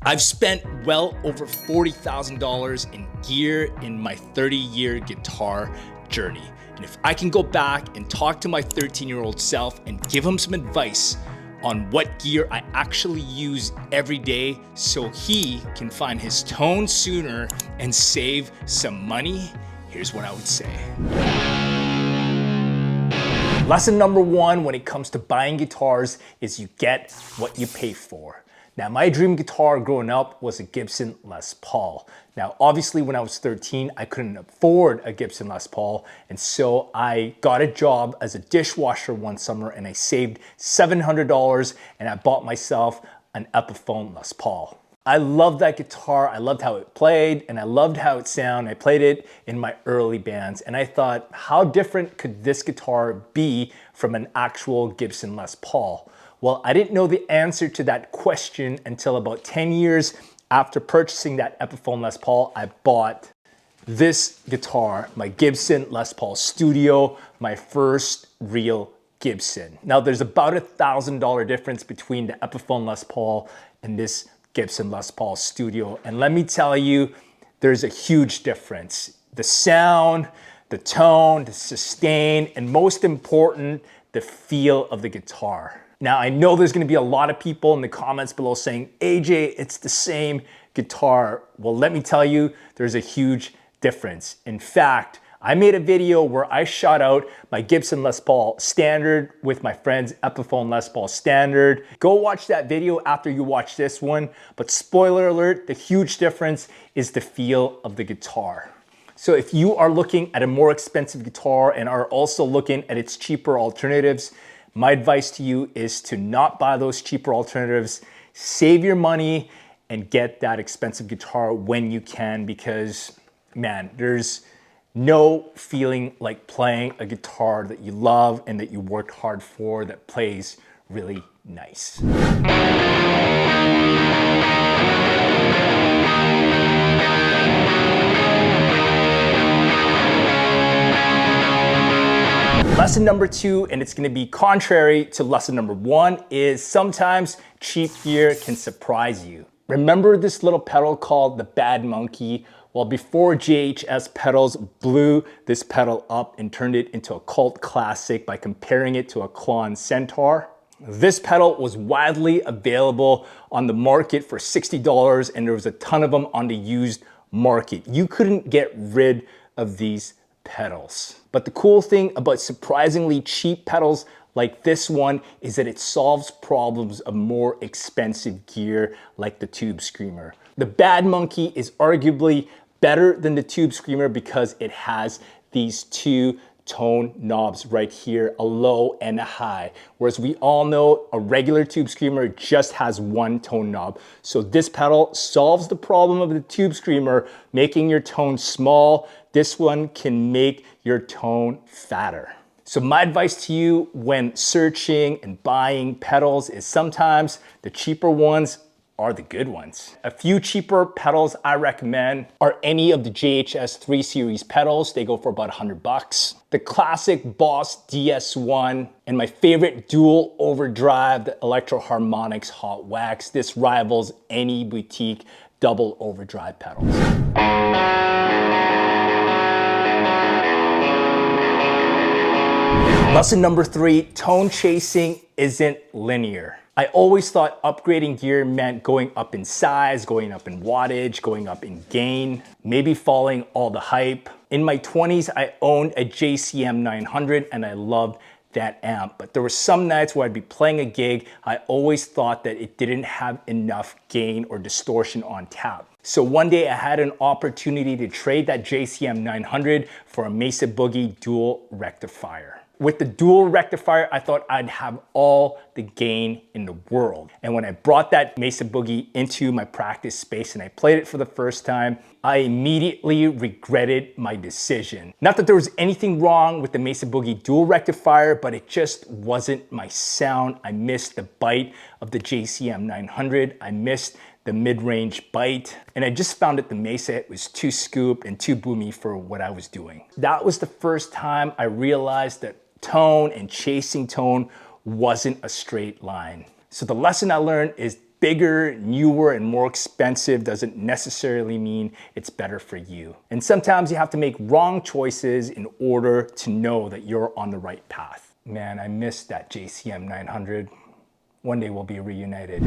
I've spent well over $40,000 in gear in my 30-year guitar journey. And if I can go back and talk to my 13-year-old self and give him some advice on what gear I actually use every day so he can find his tone sooner and save some money, here's what I would say. Lesson number one when it comes to buying guitars is you get what you pay for. Now, my dream guitar growing up was a Gibson Les Paul. Now, obviously, when I was 13, I couldn't afford a Gibson Les Paul, and so I got a job as a dishwasher one summer, and I saved $700, and I bought myself an Epiphone Les Paul. I loved that guitar, I loved how it played, and I loved how it sounded. I played it in my early bands, and I thought, how different could this guitar be from an actual Gibson Les Paul? Well, I didn't know the answer to that question until about 10 years after purchasing that Epiphone Les Paul. I bought this guitar, my Gibson Les Paul Studio, my first real Gibson. Now, there's about $1,000 difference between the Epiphone Les Paul and this Gibson Les Paul Studio. And let me tell you, there's a huge difference. The sound, the tone, the sustain, and most important, the feel of the guitar. Now, I know there's gonna be a lot of people in the comments below saying, AJ, it's the same guitar. Well, let me tell you, there's a huge difference. In fact, I made a video where I shot out my Gibson Les Paul Standard with my friend's Epiphone Les Paul Standard. Go watch that video after you watch this one. But spoiler alert, the huge difference is the feel of the guitar. So if you are looking at a more expensive guitar and are also looking at its cheaper alternatives, my advice to you is to not buy those cheaper alternatives, save your money and get that expensive guitar when you can, because man, there's no feeling like playing a guitar that you love and that you worked hard for that plays really nice. Lesson number two, and it's gonna be contrary to lesson number one, is sometimes cheap gear can surprise you. Remember this little pedal called the Bad Monkey? Well, before JHS pedals blew this pedal up and turned it into a cult classic by comparing it to a Klon Centaur, this pedal was widely available on the market for $60, and there was a ton of them on the used market. You couldn't get rid of these pedals. But the cool thing about surprisingly cheap pedals like this one is that it solves problems of more expensive gear like the Tube Screamer. The Bad Monkey is arguably better than the Tube Screamer because it has these two tone knobs right here, a low and a high. Whereas we all know a regular Tube Screamer just has one tone knob. So this pedal solves the problem of the Tube Screamer, making your tone small. This one can make your tone fatter. So my advice to you when searching and buying pedals is sometimes the cheaper ones are the good ones. A few cheaper pedals I recommend are any of the JHS 3 Series pedals. They go for about $100. The classic Boss DS1 and my favorite dual overdrive, the Electro Harmonix Hot Wax. This rivals any boutique double overdrive pedals. Lesson number three, tone chasing isn't linear. I always thought upgrading gear meant going up in size, going up in wattage, going up in gain, maybe following all the hype. In my 20s, I owned a JCM 900 and I loved that amp. But there were some nights where I'd be playing a gig, I always thought that it didn't have enough gain or distortion on tap. So one day I had an opportunity to trade that JCM 900 for a Mesa Boogie dual rectifier. With the dual rectifier, I thought I'd have all the gain in the world. And when I brought that Mesa Boogie into my practice space and I played it for the first time, I immediately regretted my decision. Not that there was anything wrong with the Mesa Boogie dual rectifier, but it just wasn't my sound. I missed the bite of the JCM 900. I missed the mid-range bite, and I just found that the Mesa was too scoop and too boomy for what I was doing. That was the first time I realized that tone and chasing tone wasn't a straight line. So the lesson I learned is bigger, newer, and more expensive doesn't necessarily mean it's better for you. And sometimes you have to make wrong choices in order to know that you're on the right path. Man, I missed that JCM 900. One day we'll be reunited.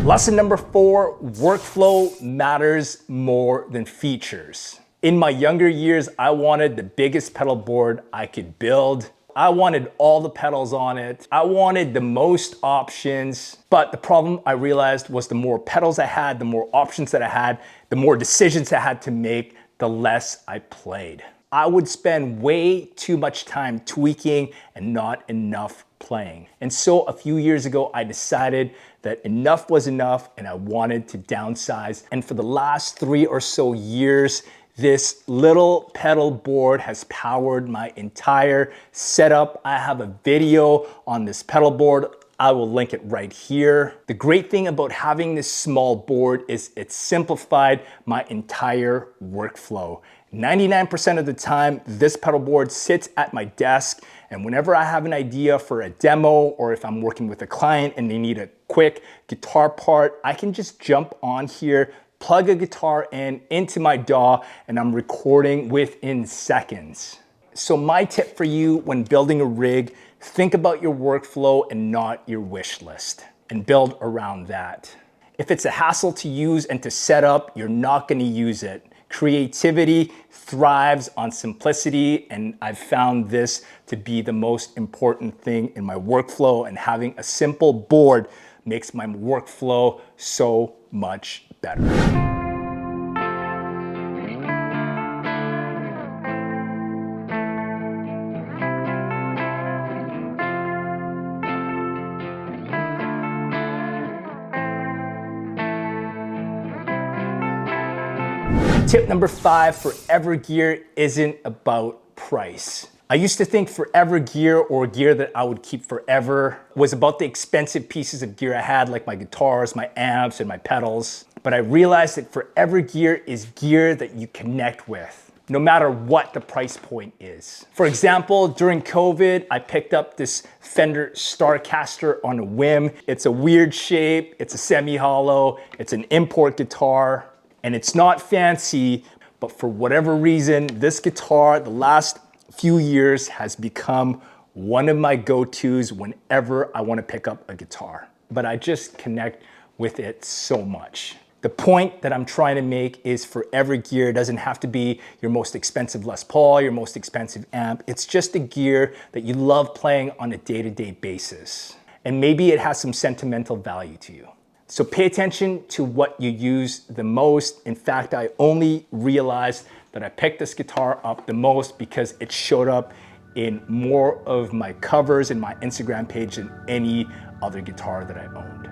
Lesson number 4, workflow matters more than features. In my younger years, I wanted the biggest pedal board I could build. I wanted all the pedals on it. I wanted the most options. But the problem I realized was the more pedals I had, the more options that I had, the more decisions I had to make, the less I played. I would spend way too much time tweaking and not enough playing. And so a few years ago, I decided that enough was enough and I wanted to downsize. And for the last 3 or so years, this little pedal board has powered my entire setup. I have a video on this pedal board. I will link it right here. The great thing about having this small board is it simplified my entire workflow. 99% of the time, this pedal board sits at my desk, and whenever I have an idea for a demo or if I'm working with a client and they need a quick guitar part, I can just jump on here, plug a guitar into my DAW, and I'm recording within seconds. So my tip for you when building a rig, think about your workflow and not your wish list, and build around that. If it's a hassle to use and to set up, you're not gonna use it. Creativity thrives on simplicity, and I've found this to be the most important thing in my workflow, and having a simple board makes my workflow so much better. Tip number 5, forever gear isn't about price. I used to think forever gear, or gear that I would keep forever, was about the expensive pieces of gear I had, like my guitars, my amps, and my pedals. But I realized that forever gear is gear that you connect with, no matter what the price point is. For example, during COVID, I picked up this Fender Starcaster on a whim. It's a weird shape, it's a semi-hollow, it's an import guitar. And it's not fancy, but for whatever reason, this guitar, the last few years, has become one of my go-tos whenever I want to pick up a guitar. But I just connect with it so much. The point that I'm trying to make is forever gear doesn't have to be your most expensive Les Paul, your most expensive amp. It's just a gear that you love playing on a day-to-day basis. And maybe it has some sentimental value to you. So pay attention to what you use the most. In fact, I only realized that I picked this guitar up the most because it showed up in more of my covers in my Instagram page than any other guitar that I owned.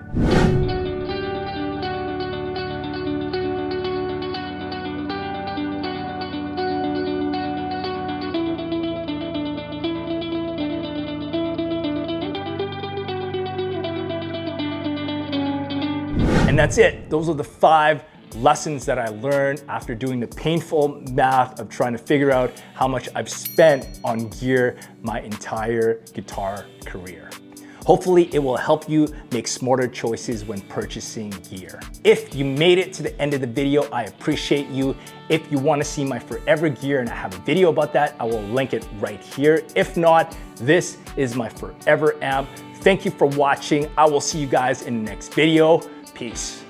And that's it. Those are the 5 lessons that I learned after doing the painful math of trying to figure out how much I've spent on gear my entire guitar career. Hopefully it will help you make smarter choices when purchasing gear. If you made it to the end of the video, I appreciate you. If you want to see my forever gear and I have a video about that, I will link it right here. If not, this is my forever amp. Thank you for watching. I will see you guys in the next video. Peace.